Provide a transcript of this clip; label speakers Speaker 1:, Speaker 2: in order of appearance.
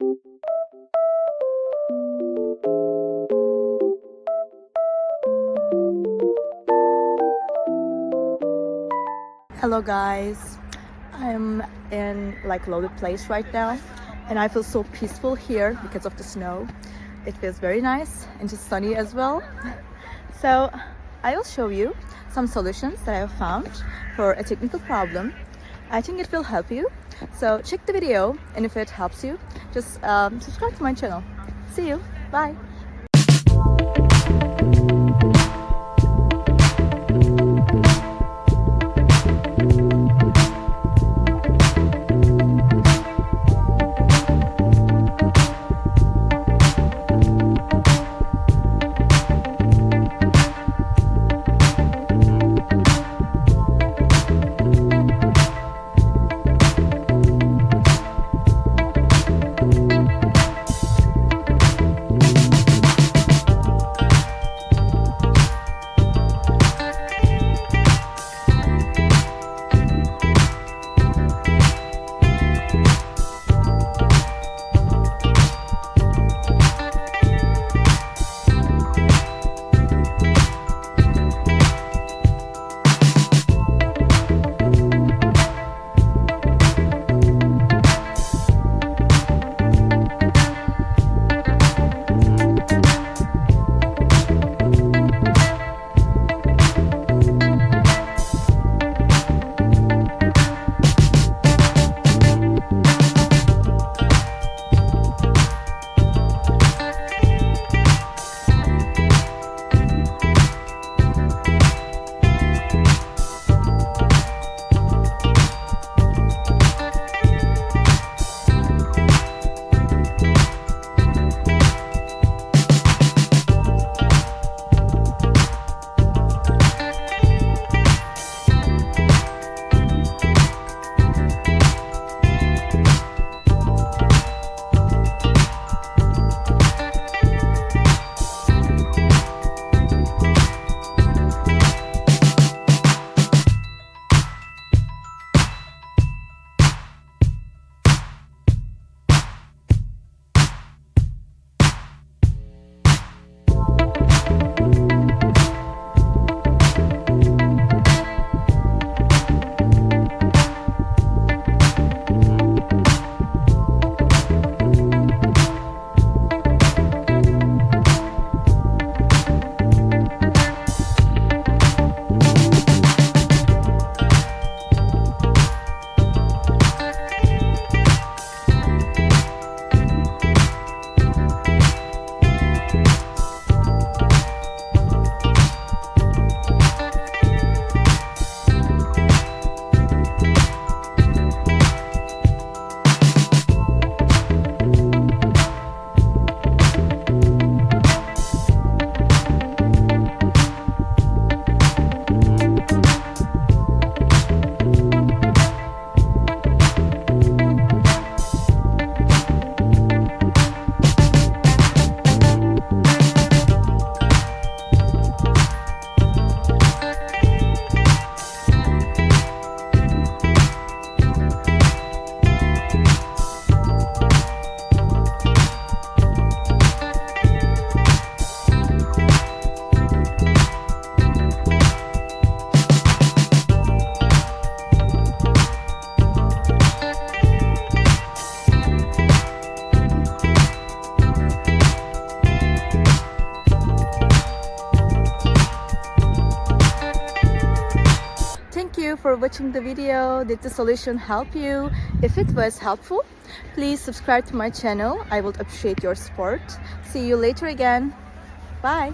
Speaker 1: Hello guys, I'm in like loaded place right now and I feel so peaceful here because of the snow. It feels very nice and just sunny as well. So I will show you some solutions that I have found for a technical problem. I think it will help you. So check the video, and if it helps you, just subscribe to my channel. See you. Bye. For watching the video. Did the solution help you? If it was helpful, please subscribe to my channel. I would appreciate your support. See you later again. Bye.